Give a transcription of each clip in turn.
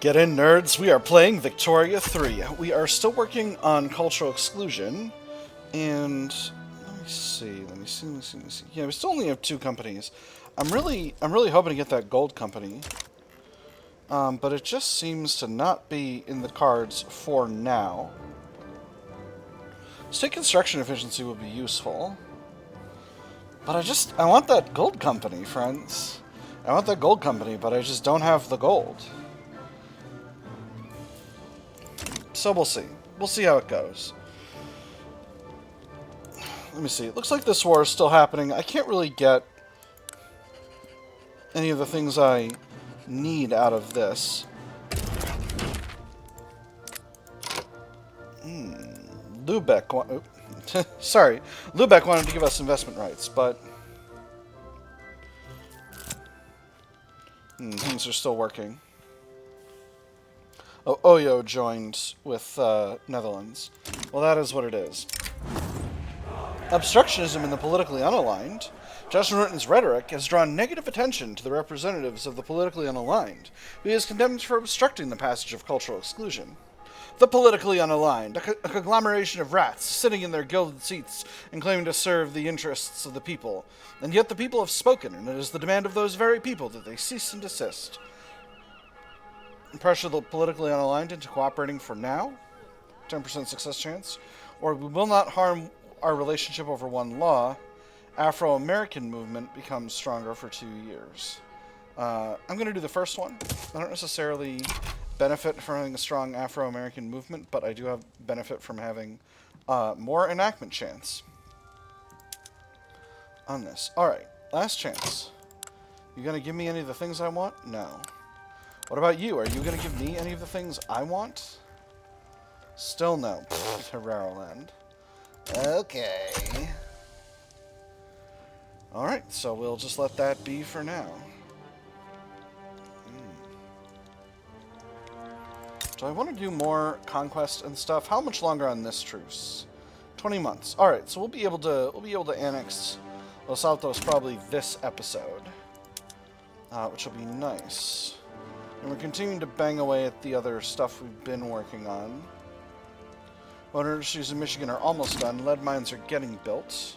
Get in, nerds. We are playing Victoria 3. We are still working on Cultural Exclusion. And let me see. Yeah, we still only have 2 companies. I'm really hoping to get that gold company. But it just seems to not be in the cards for now. State construction efficiency would be useful. But I want that gold company, friends. I want that gold company, but I just don't have the gold. So we'll see. We'll see how it goes. Let me see. It looks like this war is still happening. I can't really get any of the things I need out of this. Lubeck... Sorry. Lubeck wanted to give us investment rights, but... things are still working. Oh, Oyo joined with Netherlands. Well, that is what it is. Obstructionism in the politically unaligned. Justin Ritten's rhetoric has drawn negative attention to the representatives of the politically unaligned, who he is condemned for obstructing the passage of cultural exclusion. The politically unaligned, a conglomeration of rats sitting in their gilded seats and claiming to serve the interests of the people. And yet the people have spoken, and it is the demand of those very people that they cease and desist. Pressure the politically unaligned into cooperating for now, 10% success chance, or we will not harm our relationship over one law. Afro-American movement becomes stronger for 2 years. I'm going to do the first one. I don't necessarily benefit from having a strong Afro-American movement, but I do have benefit from having more enactment chance on this. Alright, last chance. You going to give me any of the things I want? No. What about you? Are you going to give me any of the things I want? Still no. Herrero land. Okay. Alright, so we'll just let that be for now. Do I want to do more conquest and stuff? How much longer on this truce? 20 months. Alright, so we'll be able to annex Los Altos probably this episode. Which will be nice. And we're continuing to bang away at the other stuff we've been working on. Motor industries in Michigan are almost done. Lead mines are getting built.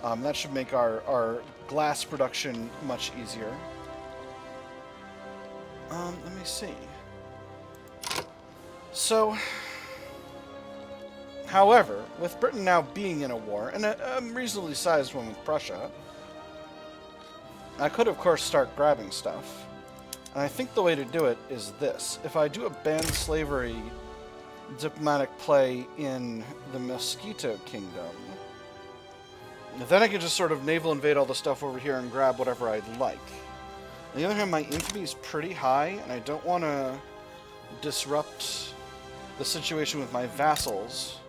That should make our glass production much easier. Let me see. So, however, with Britain now being in a war, and a reasonably sized one with Prussia, I could, of course, start grabbing stuff. And I think the way to do it is this. If I do a banned slavery diplomatic play in the Mosquito Kingdom, then I can just sort of naval invade all the stuff over here and grab whatever I'd like. On the other hand, my infamy is pretty high, and I don't want to disrupt the situation with my vassals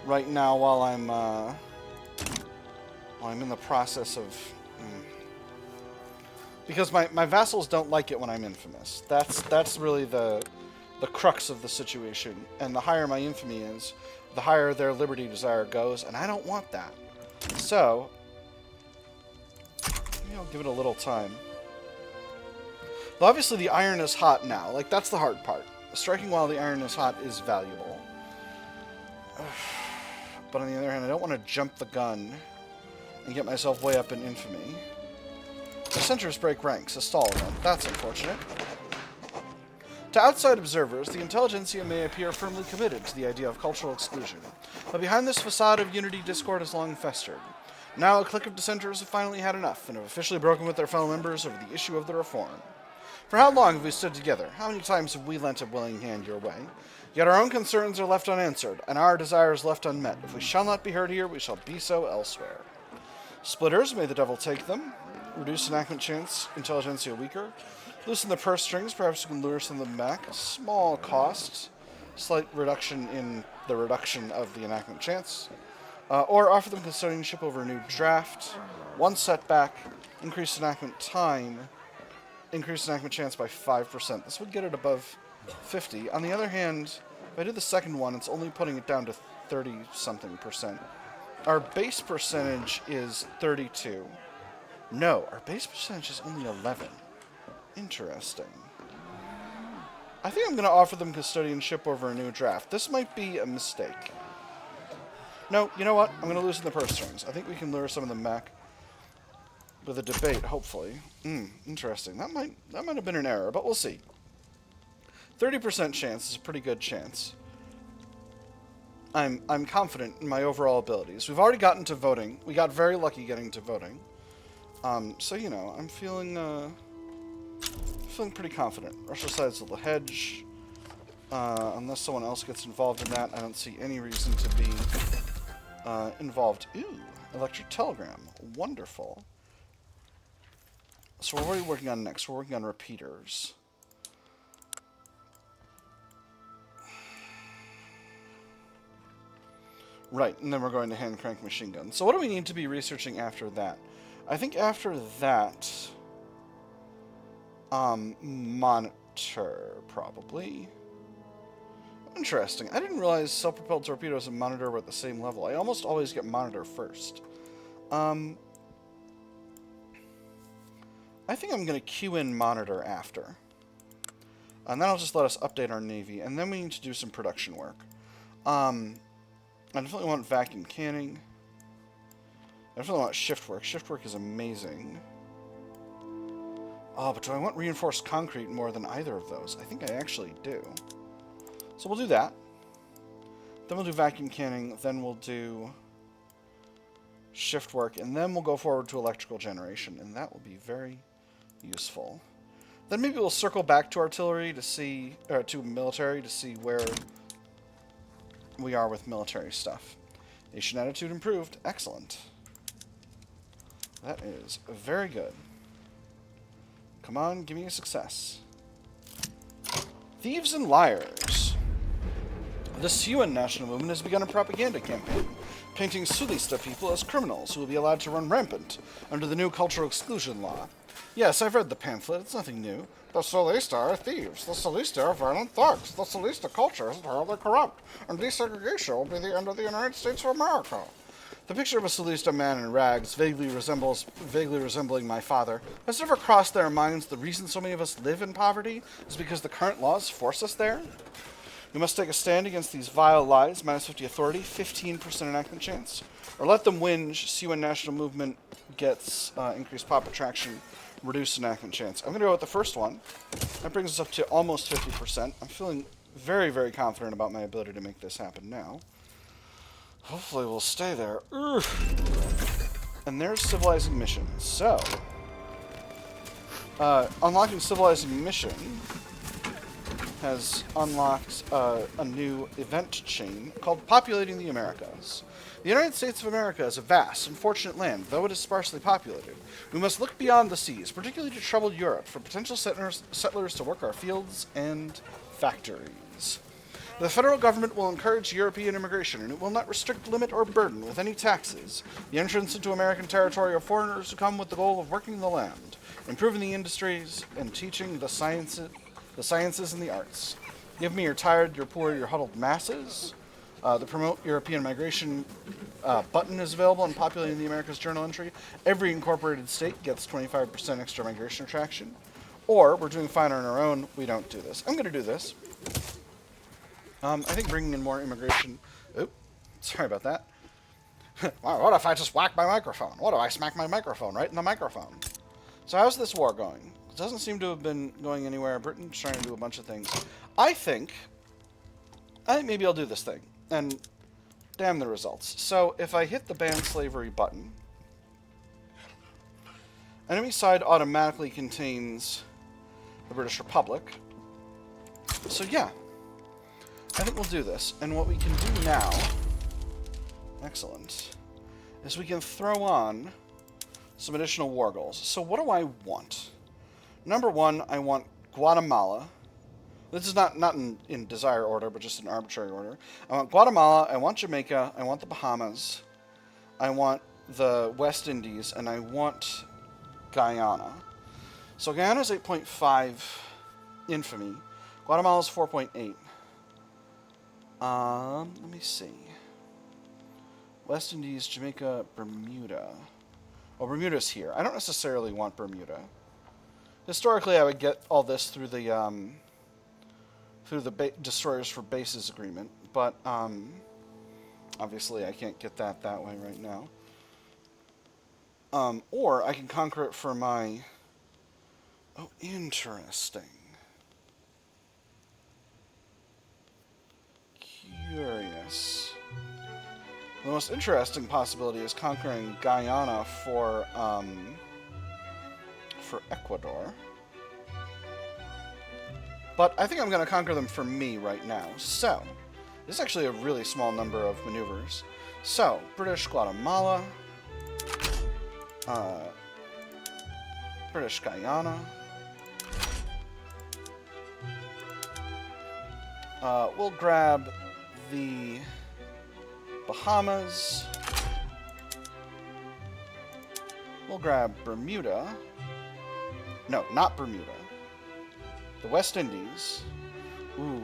right now while I'm in the process of... Because my vassals don't like it when I'm infamous. That's really the crux of the situation. And the higher my infamy is, the higher their liberty desire goes, and I don't want that. So, maybe I'll give it a little time. Well, obviously the iron is hot now. Like, that's the hard part. Striking while the iron is hot is valuable. But on the other hand, I don't want to jump the gun and get myself way up in infamy. Dissenters break ranks, a stall event. That's unfortunate. To outside observers, the intelligentsia may appear firmly committed to the idea of cultural exclusion, but behind this facade of unity, discord has long festered. Now a clique of dissenters have finally had enough, and have officially broken with their fellow members over the issue of the reform. For how long have we stood together? How many times have we lent a willing hand your way? Yet our own concerns are left unanswered, and our desires left unmet. If we shall not be heard here, we shall be so elsewhere. Splitters, may the devil take them. Reduce enactment chance, intelligentsia weaker. Loosen the purse strings, perhaps you can lure some of them back. A small cost. Slight reduction in the reduction of the enactment chance. Or offer them custodianship over a new draft. One setback. Increase enactment time. Increase enactment chance by 5%. This would get it above 50. On the other hand, if I do the second one, it's only putting it down to 30-something%. Our base percentage is 32. No, our base percentage is only 11. Interesting. I think I'm going to offer them custodianship over a new draft. This might be a mistake. No, you know what? I'm going to lose in the purse strings. I think we can lure some of them back with a debate, hopefully. Interesting. That might have been an error, but we'll see. 30% chance is a pretty good chance. I'm confident in my overall abilities. We've already gotten to voting. We got very lucky getting to voting. So, you know, I'm feeling pretty confident. Russia sides of the hedge. Unless someone else gets involved in that, I don't see any reason to be involved. Ooh, electric telegram. Wonderful. So what are we working on next? We're working on repeaters. Right, and then we're going to hand crank machine guns. So what do we need to be researching after that? I think after that, monitor, probably. Interesting. I didn't realize self-propelled torpedoes and monitor were at the same level. I almost always get monitor first. I think I'm going to queue in monitor after. And that'll just let us update our Navy. And then we need to do some production work. I definitely want vacuum canning. I definitely want shift work. Shift work is amazing. Oh, but do I want reinforced concrete more than either of those? I think I actually do. So we'll do that. Then we'll do vacuum canning. Then we'll do shift work. And then we'll go forward to electrical generation. And that will be very useful. Then maybe we'll circle back to artillery to see, or to military to see where we are with military stuff. Nation attitude improved. Excellent. That is very good. Come on, give me a success. Thieves and liars. The Siouan national movement has begun a propaganda campaign, painting Sulista people as criminals who will be allowed to run rampant under the new Cultural Exclusion law. Yes, I've read the pamphlet. It's nothing new. The Sulista are thieves. The Sulista are violent thugs. The Sulista culture is entirely corrupt, and desegregation will be the end of the United States of America. The picture of a Sulista man in rags, vaguely resembling my father. Has it ever crossed their minds the reason so many of us live in poverty is because the current laws force us there? We must take a stand against these vile lies. Minus 50 authority, 15% enactment chance. Or let them whinge. Siouan national movement gets increased pop attraction. Reduced enactment chance. I'm going to go with the first one. That brings us up to almost 50%. I'm feeling very, very confident about my ability to make this happen now. Hopefully we'll stay there. Urgh. And there's civilizing mission. So, unlocking civilizing mission has unlocked a new event chain called Populating the Americas. The United States of America is a vast, unfortunate land, though it is sparsely populated. We must look beyond the seas, particularly to troubled Europe, for potential settlers to work our fields and factories. The federal government will encourage European immigration, and it will not restrict, limit, or burden with any taxes the entrance into American territory of foreigners who come with the goal of working the land, improving the industries, and teaching the sciences and the arts. Give me your tired, your poor, your huddled masses. The Promote European Migration button is available in Populating the Americas journal entry. Every incorporated state gets 25% extra migration attraction. Or, we're doing fine on our own, we don't do this. I'm going to do this. I think bringing in more immigration... Oop, sorry about that. What if I just whack my microphone? What if I smack my microphone right in the microphone? So how's this war going? It doesn't seem to have been going anywhere. Britain's trying to do a bunch of things. I think maybe I'll do this thing. And damn the results. So if I hit the ban slavery button, enemy side automatically contains the British Republic. So yeah, I think we'll do this. And what we can do now, excellent, is we can throw on some additional war goals. So what do I want? Number one, I want Guatemala. This is not in desire order, but just in arbitrary order. I want Guatemala, I want Jamaica, I want the Bahamas, I want the West Indies, and I want Guyana. So Guyana's 8.5 infamy. Guatemala's 4.8. Let me see. West Indies, Jamaica, Bermuda. Well, Bermuda's here. I don't necessarily want Bermuda. Historically, I would get all this through the through the Destroyers for Bases agreement, but obviously I can't get that way right now. Or I can conquer it for my... Oh, interesting. Curious. The most interesting possibility is conquering Guyana for Ecuador. But I think I'm going to conquer them for me right now. So, this is actually a really small number of maneuvers. So, British Guatemala, British Guyana, we'll grab the Bahamas, we'll grab Bermuda, no, not Bermuda, the West Indies. Ooh,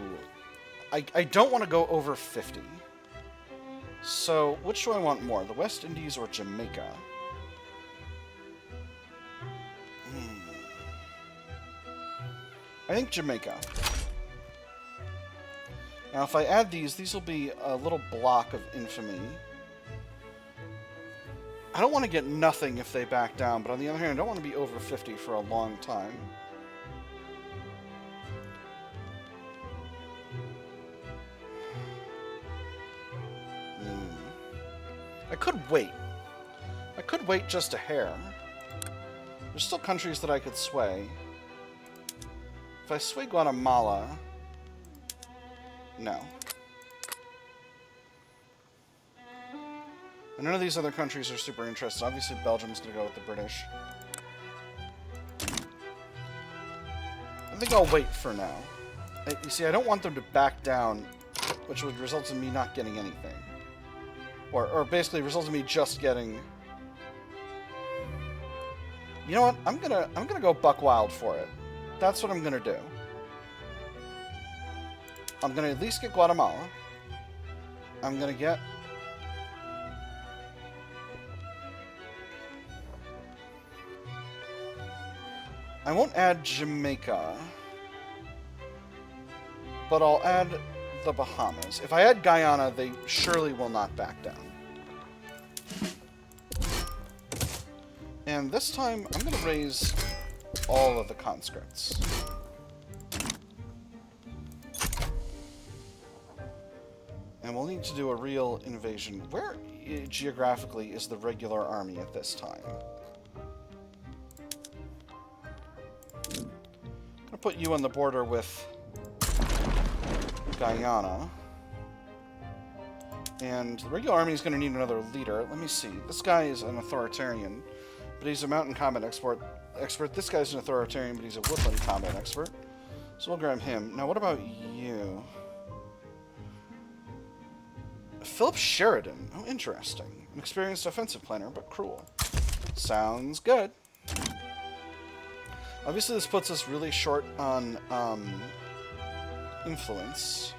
I don't want to go over 50. So, which do I want more, the West Indies or Jamaica? I think Jamaica. Now, if I add these will be a little block of infamy. I don't want to get nothing if they back down, but on the other hand, I don't want to be over 50 for a long time. I could wait. I could wait just a hair. There's still countries that I could sway. If I sway Guatemala... No. And none of these other countries are super interested. Obviously, Belgium's going to go with the British. I think I'll wait for now. You see, I don't want them to back down, which would result in me not getting anything. Or basically result in me just getting... You know what? I'm gonna go buck wild for it. That's what I'm gonna do. I'm gonna at least get Guatemala. I'm gonna get... I won't add Jamaica, but I'll add the Bahamas. If I add Guyana, they surely will not back down. And this time, I'm going to raise all of the conscripts. And we'll need to do a real invasion. Where, geographically, is the regular army at this time? I'm going to put you on the border with Guyana. And the regular army is going to need another leader. Let me see. This guy is an authoritarian, but he's a mountain combat expert. This guy's an authoritarian, but he's a woodland combat expert. So we'll grab him. Now, what about you? Philip Sheridan. Oh, interesting. An experienced offensive planner, but cruel. Sounds good. Obviously, this puts us really short on influence.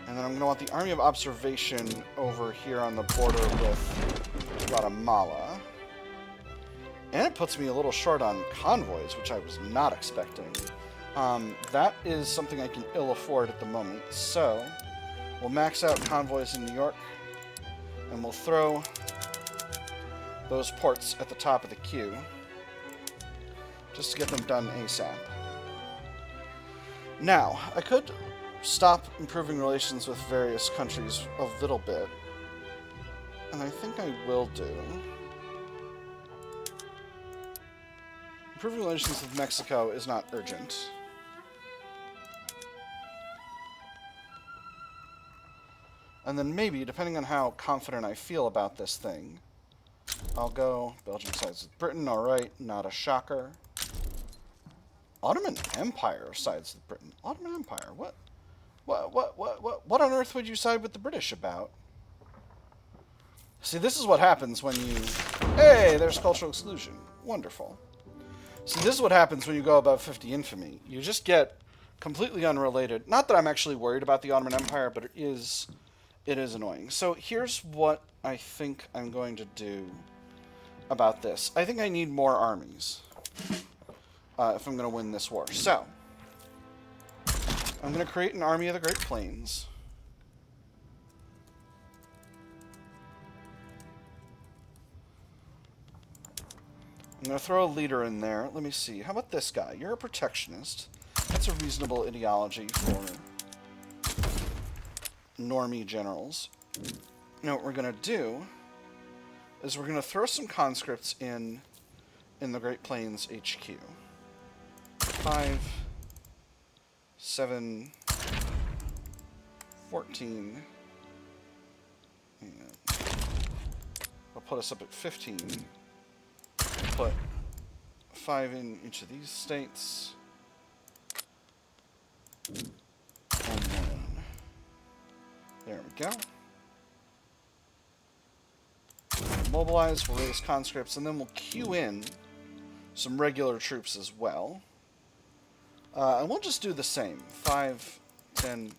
And then I'm going to want the Army of Observation over here on the border with Guatemala. And it puts me a little short on convoys, which I was not expecting. That is something I can ill afford at the moment. So, we'll max out convoys in New York. And we'll throw those ports at the top of the queue. Just to get them done ASAP. Now, I could stop improving relations with various countries a little bit. And I think I will do. Improving relations with Mexico is not urgent. And then maybe, depending on how confident I feel about this thing, I'll go Belgium sides with Britain, alright, not a shocker. Ottoman Empire sides with Britain. Ottoman Empire, what on earth would you side with the British about? See, this is what happens when you... Hey, there's Cultural Exclusion. Wonderful. See, this is what happens when you go above 50 infamy. You just get completely unrelated. Not that I'm actually worried about the Ottoman Empire, but it is annoying. So here's what I think I'm going to do about this. I think I need more armies if I'm going to win this war. So, I'm going to create an army of the Great Plains. I'm going to throw a leader in there. Let me see. How about this guy? You're a protectionist. That's a reasonable ideology for normie generals. Now what we're going to do is we're going to throw some conscripts in the Great Plains HQ. 5, 7, 14, and I'll put us up at 15. Put 5 in each of these states. And then, there we go. Mobilize, we'll raise conscripts, and then we'll queue in some regular troops as well. And we'll just do the same. 5, 10,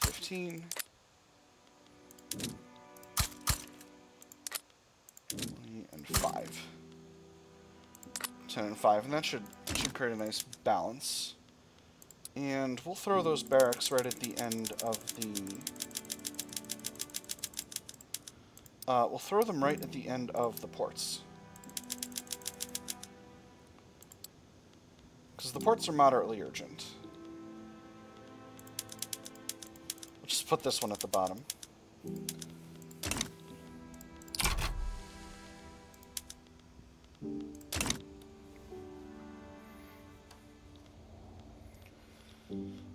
15. 20 and 5. 10 and 5, and that should create a nice balance. And we'll throw those barracks right at the end of the... we'll throw them right at the end of the ports. Because the ports are moderately urgent. We'll just put this one at the bottom.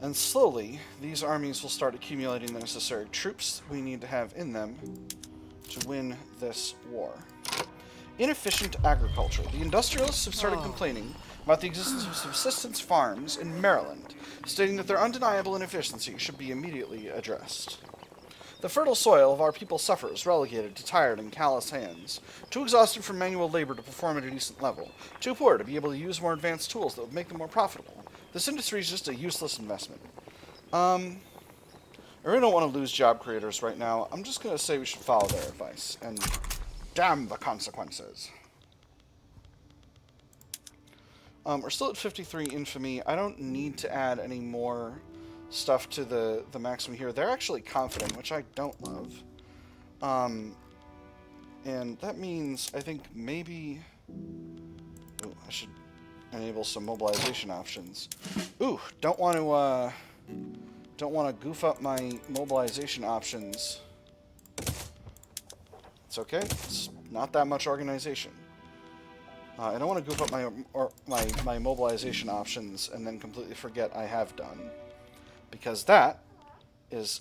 And slowly, these armies will start accumulating the necessary troops we need to have in them to win this war. Inefficient agriculture. The industrialists have started complaining about the existence of subsistence farms in Maryland, stating that their undeniable inefficiency should be immediately addressed. The fertile soil of our people suffers, relegated to tired and callous hands, too exhausted from manual labor to perform at a decent level, too poor to be able to use more advanced tools that would make them more profitable. This industry is just a useless investment. I really don't want to lose job creators right now. I'm just going to say we should follow their advice, and damn the consequences. We're still at 53 infamy. I don't need to add any more stuff to the maximum here. They're actually confident, which I don't love. And that means I think maybe... Ooh, I should enable some mobilization options. Ooh, don't want to goof up my mobilization options. It's okay. It's not that much organization. I don't want to goof up my mobilization options and then completely forget I have done, because that is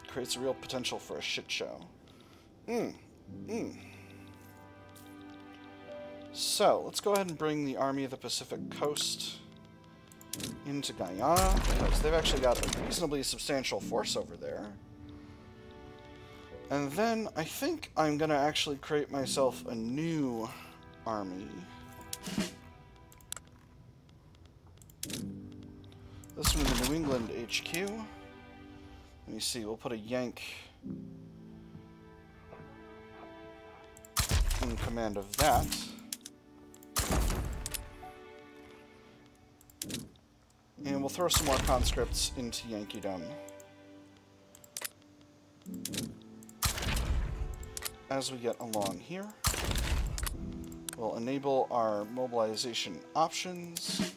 creates a real potential for a shit show. So let's go ahead and bring the Army of the Pacific Coast into Guyana, because they've actually got a reasonably substantial force over there. And then I think I'm going to actually create myself a new army. This one in the New England HQ. Let me see, we'll put a Yank in command of that. And we'll throw some more conscripts into Yankeedom. As we get along here, we'll enable our mobilization options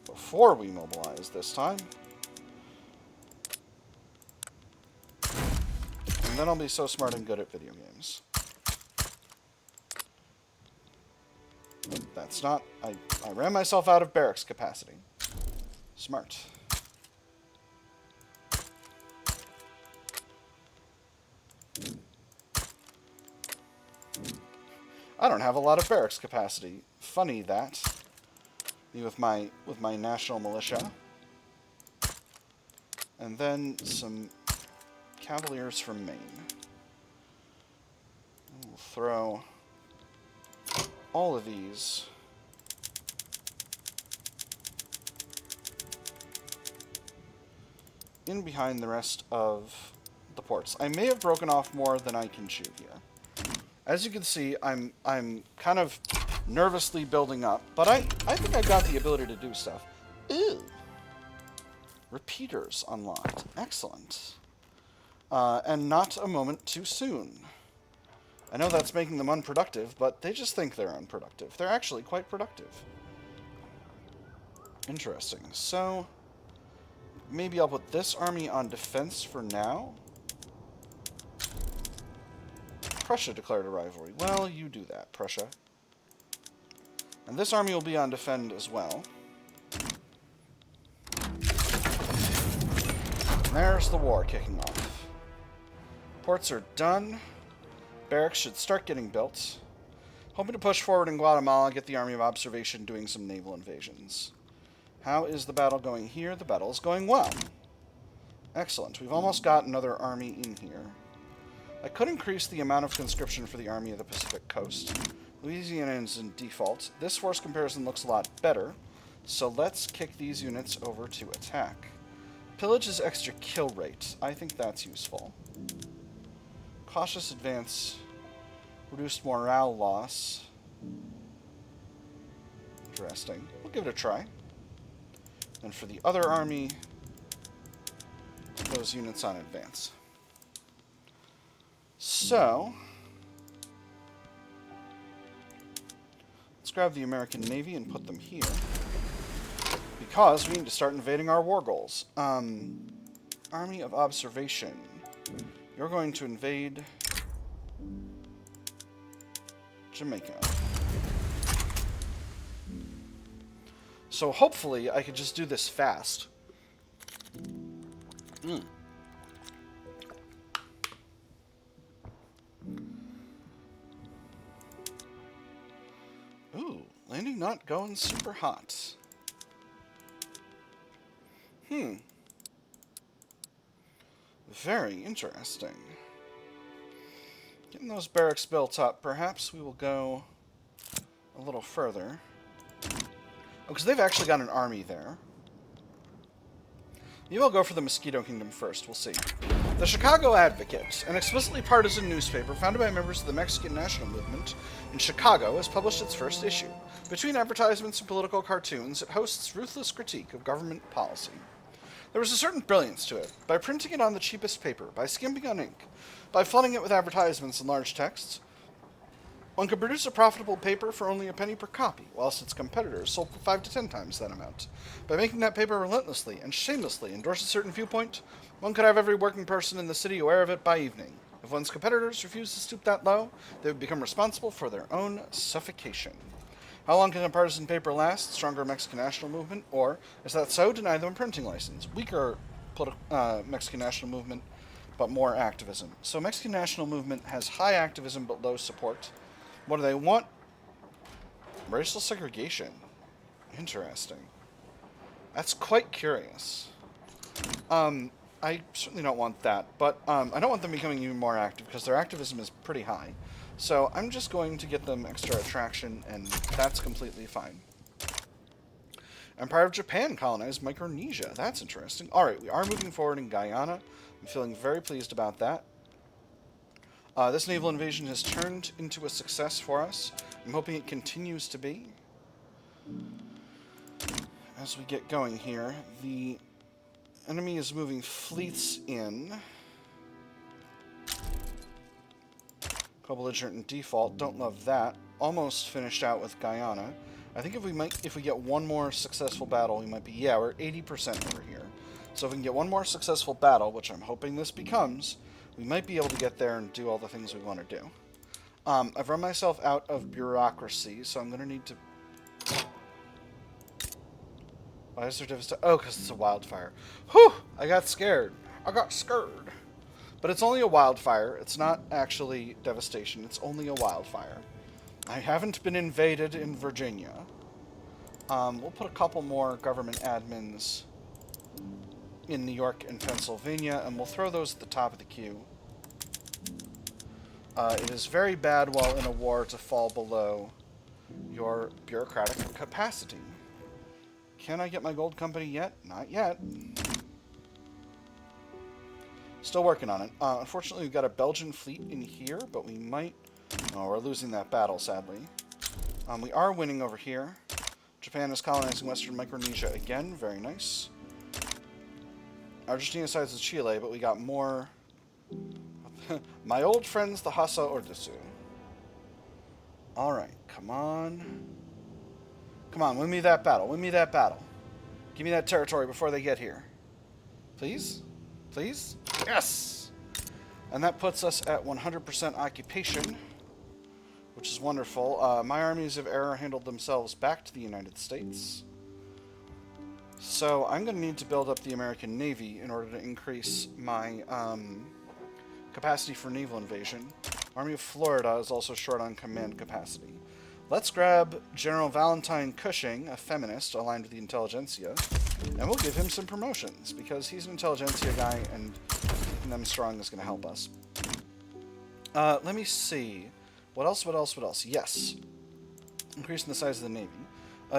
before we mobilize this time. And then I'll be so smart and good at video games. But that's not... I ran myself out of barracks capacity. Smart. I don't have a lot of barracks capacity. Funny that. With my national militia. And then some Cavaliers from Maine. We'll throw all of these in behind the rest of the ports. I may have broken off more than I can chew here. As you can see, I'm kind of nervously building up. But I think I've got the ability to do stuff. Ooh. Repeaters unlocked. Excellent. And not a moment too soon. I know that's making them unproductive, but they just think they're unproductive. They're actually quite productive. Interesting. So, maybe I'll put this army on defense for now. Prussia declared a rivalry. Well, you do that, Prussia. And this army will be on defend as well. And there's the war kicking off. Ports are done. Barracks should start getting built. Hoping to push forward in Guatemala, get the Army of Observation doing some naval invasions. How is the battle going here? The battle is going well. Excellent. We've almost got another army in here. I could increase the amount of conscription for the Army of the Pacific Coast. Louisiana is in default. This force comparison looks a lot better, so let's kick these units over to attack. Pillage is extra kill rate. I think that's useful. Cautious advance. Reduced morale loss. Interesting. We'll give it a try. And for the other army, those units on advance. So, let's grab the American Navy and put them here. Because we need to start invading our war goals. Army of Observation. You're going to invade Jamaica. So hopefully I could just do this fast. Ooh, landing not going super hot. Very interesting. Getting those barracks built up, perhaps we will go a little further. Oh, because they've actually got an army there. Maybe I'll go for the Mosquito Kingdom first, we'll see. The Chicago Advocate, an explicitly partisan newspaper founded by members of the Mexican National Movement in Chicago, has published its first issue. Between advertisements and political cartoons, it hosts ruthless critique of government policy. There was a certain brilliance to it. By printing it on the cheapest paper, by skimping on ink, by flooding it with advertisements and large texts, one could produce a profitable paper for only a penny per copy, whilst its competitors sold for 5 to 10 times that amount. By making that paper relentlessly and shamelessly endorse a certain viewpoint, one could have every working person in the city aware of it by evening. If one's competitors refused to stoop that low, they would become responsible for their own suffocation. How long can a partisan paper last? Stronger Mexican national movement? Or, is that so? Deny them a printing license. Weaker Mexican national movement, but more activism. So Mexican national movement has high activism but low support. What do they want? Racial segregation. Interesting. That's quite curious. I certainly don't want that, but I don't want them becoming even more active because their activism is pretty high. So I'm just going to get them extra attraction, and that's completely fine. Empire of Japan colonized Micronesia. That's interesting. Alright, we are moving forward in Guyana. I'm feeling very pleased about that. This naval invasion has turned into a success for us. I'm hoping it continues to be. As we get going here, the enemy is moving fleets in. Co-belligerent in default. Don't love that. Almost finished out with Guyana. I think if we get one more successful battle, we might be... Yeah, we're 80% over here. So if we can get one more successful battle, which I'm hoping this becomes, we might be able to get there and do all the things we want to do. I've run myself out of bureaucracy, so I'm going to need to... Why is there devastation? Oh, because it's a wildfire. Whew! I got scared. I got scared. But it's only a wildfire. It's not actually devastation. It's only a wildfire. I haven't been invaded in Virginia. We'll put a couple more government admins in New York and Pennsylvania, and we'll throw those at the top of the queue. It is very bad while in a war to fall below your bureaucratic capacity. Can I get my gold company yet? Not yet. Still working on it. Unfortunately, we've got a Belgian fleet in here, but we might... Oh, we're losing that battle, sadly. We are winning over here. Japan is colonizing Western Micronesia again. Very nice. Argentina sides with Chile, but we got more. My old friends, the Hassa Ordesu. Alright, come on. Come on, win me that battle. Win me that battle. Give me that territory before they get here. Please? Please? Yes! And that puts us at 100% occupation, which is wonderful. My armies of error handled themselves back to the United States. So I'm going to need to build up the American Navy in order to increase my capacity for naval invasion. Army of Florida is also short on command capacity. Let's grab General Valentine Cushing, a feminist aligned with the intelligentsia, and we'll give him some promotions, because he's an intelligentsia guy, and keeping them strong is going to help us. Let me see. What else? Yes. Increasing the size of the Navy.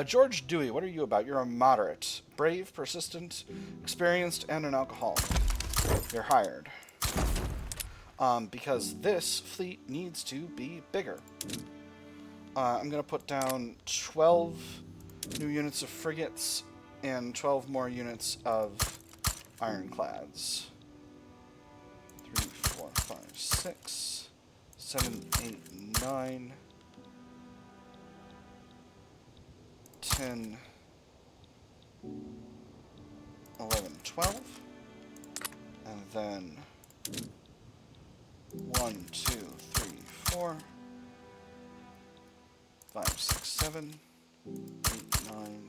George Dewey, what are you about? You're a moderate. Brave, persistent, experienced, and an alcoholic. You're hired. Because this fleet needs to be bigger. I'm going to put down 12 new units of frigates and 12 more units of ironclads. 3, 4, 5, 6, 7, 8, 9, 10, 11, 12. And then 1, 2, 3, 4. 5, 6, 7, 8, 9,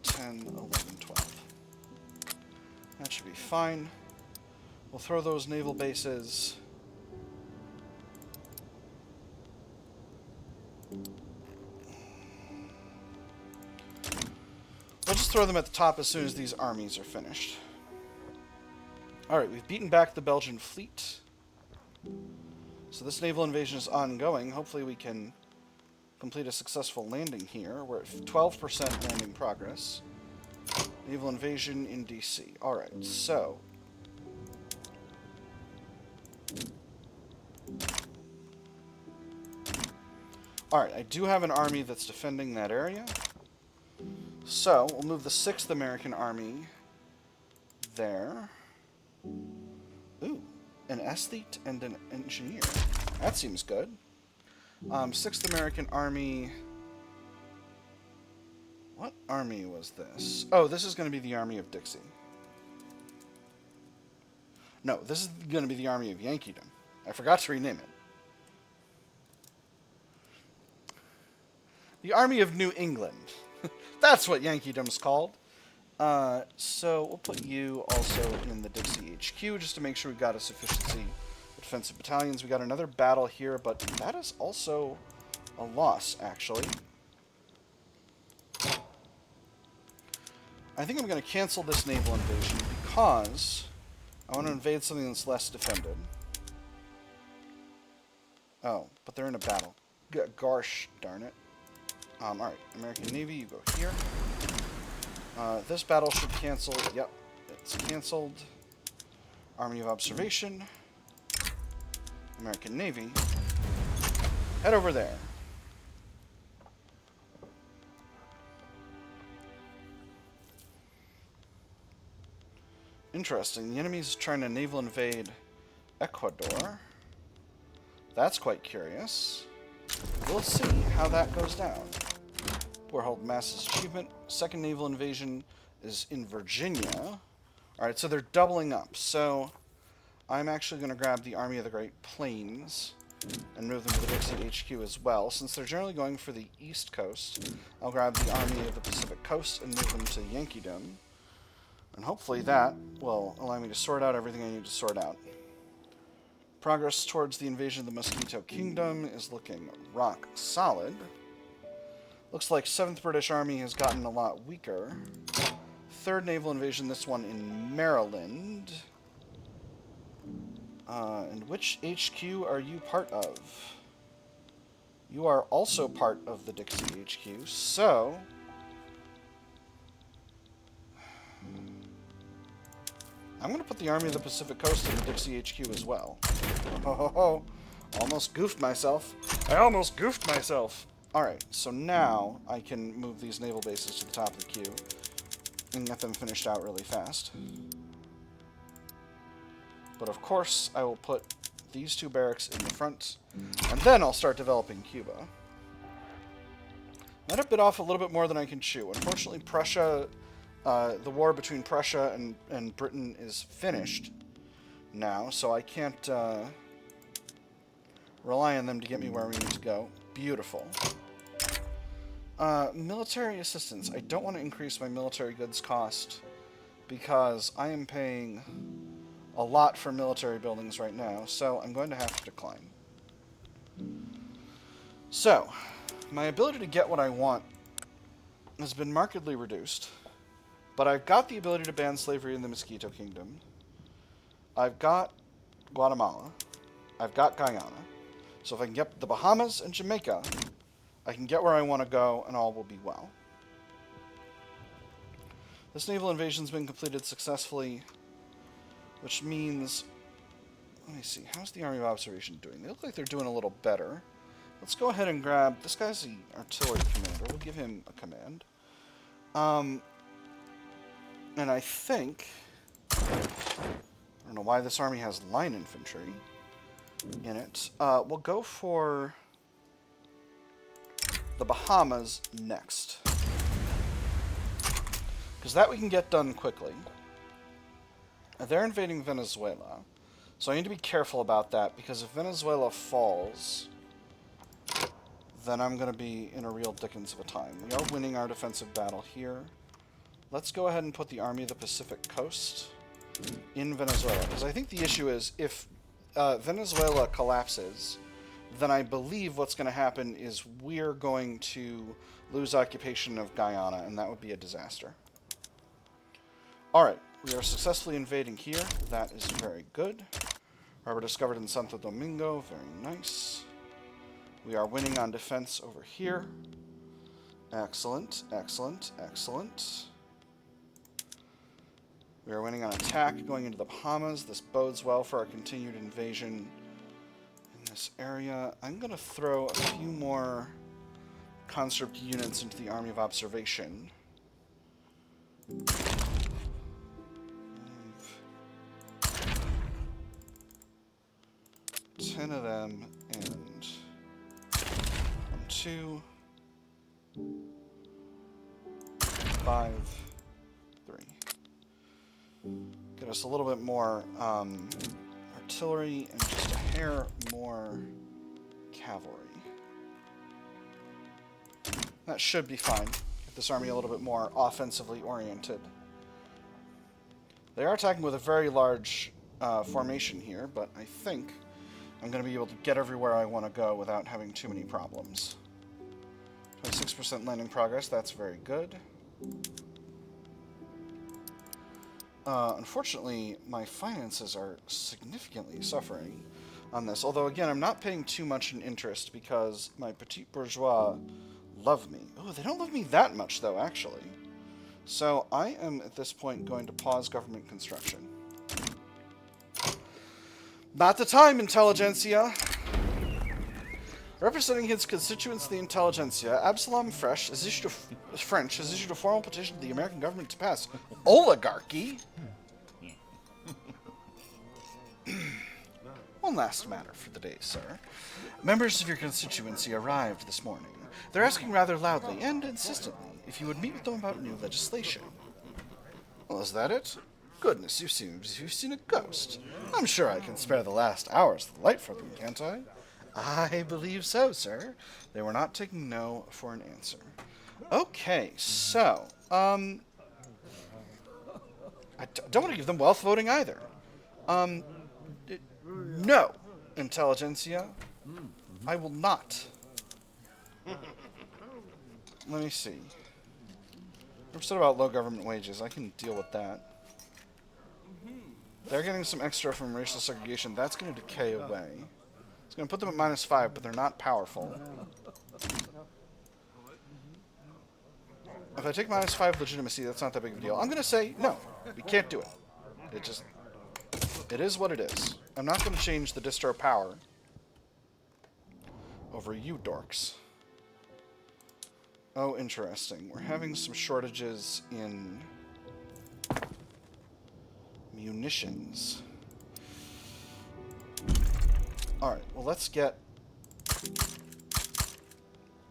10, 11, 12. That should be fine. We'll throw those naval bases. We'll just throw them at the top as soon as these armies are finished. Alright, we've beaten back the Belgian fleet. So this naval invasion is ongoing. Hopefully we can complete a successful landing here. We're at 12% landing progress. Naval invasion in DC. Alright, so... Alright, I do have an army that's defending that area. So, we'll move the 6th American Army there. Ooh. An aesthete and an engineer. That seems good. 6th American Army. What army was this? Oh, this is going to be the Army of Dixie. No, this is going to be the Army of Yankeedom. I forgot to rename it. The Army of New England. That's what Yankeedom's called. So we'll put you also in the Dixie HQ just to make sure we've got a sufficiency of defensive battalions. We got another battle here, but that is also a loss, actually. I think I'm going to cancel this naval invasion because I want to invade something that's less defended. Oh, but they're in a battle. Gosh darn it. Alright, American Navy, you go here. This battle should cancel. Yep, it's canceled. Army of Observation. American Navy. Head over there. Interesting. The enemy's trying to naval invade Ecuador. That's quite curious. We'll see how that goes down. Hold Mass's achievement. Second naval invasion is in Virginia. Alright, so they're doubling up. So I'm actually going to grab the Army of the Great Plains and move them to the Dixie HQ as well. Since they're generally going for the East Coast, I'll grab the Army of the Pacific Coast and move them to Yankeedom. And hopefully that will allow me to sort out everything I need to sort out. Progress towards the invasion of the Mosquito Kingdom is looking rock solid. Looks like 7th British Army has gotten a lot weaker. 3rd naval invasion, this one in Maryland. And which HQ are you part of? You are also part of the Dixie HQ, so... I'm going to put the Army of the Pacific Coast in the Dixie HQ as well. Ho ho ho! Almost goofed myself. I almost goofed myself. Alright, so now I can move these naval bases to the top of the queue and get them finished out really fast. But of course, I will put these 2 barracks in the front, and then I'll start developing Cuba. Might have bit off a little bit more than I can chew. Unfortunately, Prussia, the war between Prussia and Britain is finished now, so I can't rely on them to get me where we need to go. Beautiful. Military assistance. I don't want to increase my military goods cost because I am paying a lot for military buildings right now, so I'm going to have to decline. So, my ability to get what I want has been markedly reduced, but I've got the ability to ban slavery in the Mosquito Kingdom. I've got Guatemala. I've got Guyana. So if I can get the Bahamas and Jamaica, I can get where I want to go, and all will be well. This naval invasion's been completed successfully, which means... Let me see. How's the Army of Observation doing? They look like they're doing a little better. Let's go ahead and grab... This guy's the artillery commander. We'll give him a command. And I think... I don't know why this army has line infantry in it. We'll go for the Bahamas next, because that we can get done quickly. They're invading Venezuela, so I need to be careful about that, because if Venezuela falls, then I'm going to be in a real dickens of a time. We are winning our defensive battle here. Let's go ahead and put the Army of the Pacific Coast in Venezuela, because I think the issue is if Venezuela collapses, then I believe what's going to happen is we're going to lose occupation of Guyana, and that would be a disaster. Alright, we are successfully invading here. That is very good. Harbor discovered in Santo Domingo. Very nice. We are winning on defense over here. Excellent, excellent, excellent. We are winning on attack going into the Bahamas. This bodes well for our continued invasion in this area. I'm going to throw a few more conscript units into the Army of Observation. 10 of them, and 1, 2, 5, 3. Get us a little bit more artillery and just a hair more cavalry. That should be fine. Get this army a little bit more offensively oriented. They are attacking with a very large formation here, but I think I'm going to be able to get everywhere I want to go without having too many problems. 26% landing progress, that's very good. Unfortunately, my finances are significantly suffering on this, although again, I'm not paying too much in interest because my petit bourgeois love me. Oh, they don't love me that much though, actually. So I am at this point going to pause government construction. Not the time, intelligentsia! Representing his constituents, the intelligentsia, Absalom French has issued a formal petition to the American government to pass oligarchy. One last matter for the day, sir. Members of your constituency arrived this morning. They're asking rather loudly and insistently if you would meet with them about new legislation. Well, is that it? Goodness, you've seen a ghost. I'm sure I can spare the last hours of the light from them, can't I? I believe so, sir. They were not taking no for an answer. Okay, so, I don't want to give them wealth voting either. No, intelligentsia. I will not. Let me see. We're upset about low government wages. I can deal with that. They're getting some extra from racial segregation. That's going to decay away. It's going to put them at -5, but they're not powerful. If I take -5 legitimacy, that's not that big of a deal. I'm going to say, no, we can't do it. It is what it is. I'm not going to change the distro power. over you dorks. Oh, interesting. We're having some shortages in munitions. Alright, well, let's get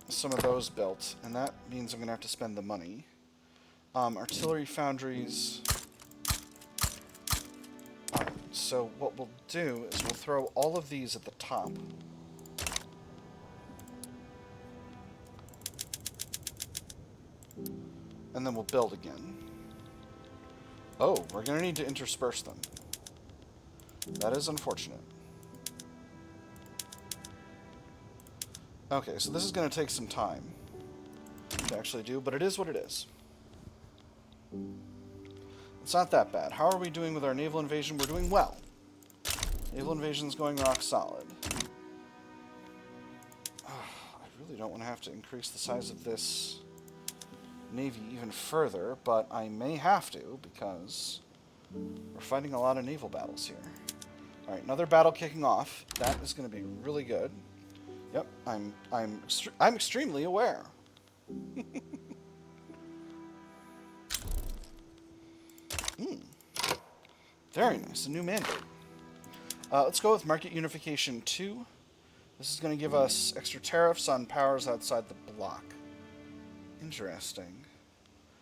some of those built, and that means I'm going to have to spend the money. Artillery foundries. Alright, so what we'll do is we'll throw all of these at the top. And then we'll build again. Oh, we're going to need to intersperse them. That is unfortunate. Okay, so this is going to take some time to actually do, but it is what it is. It's not that bad. How are we doing with our naval invasion? We're doing well. Naval invasion's going rock solid. I really don't want to have to increase the size of this navy even further, but I may have to because we're fighting a lot of naval battles here. Alright, another battle kicking off. That is going to be really good. Yep, I'm extremely aware. Very nice, a new mandate. Let's go with Market Unification 2. This is going to give us extra tariffs on powers outside the bloc. Interesting.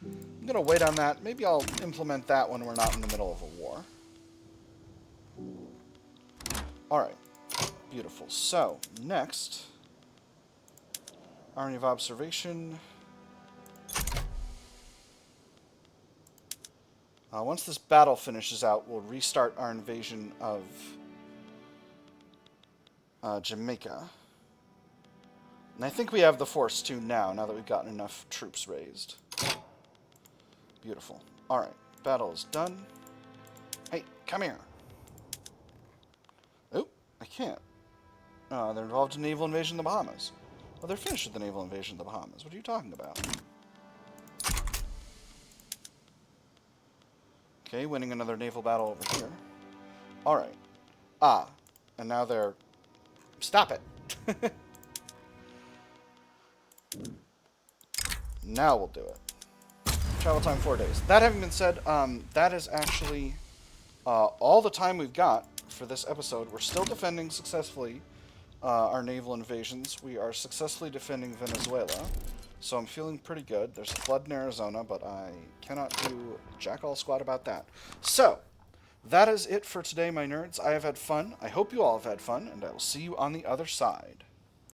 I'm going to wait on that. Maybe I'll implement that when we're not in the middle of a war. Alright. Beautiful. So, next, Army of Observation. Once this battle finishes out, we'll restart our invasion of Jamaica. And I think we have the force to now that we've gotten enough troops raised. Beautiful. Alright, battle is done. Hey, come here. Oh, I can't. They're involved in naval invasion of the Bahamas. Well, they're finished with the naval invasion of the Bahamas. What are you talking about? Okay, winning another naval battle over here. Alright. And now they're... Stop it! Now we'll do it. Travel time 4 days. That having been said, that is actually all the time we've got for this episode. We're still defending successfully our naval invasions. We are successfully defending Venezuela, so I'm feeling pretty good. There's a flood in Arizona, but I cannot do jack all squat about that. So, that is it for today, my nerds. I have had fun. I hope you all have had fun, and I will see you on the other side.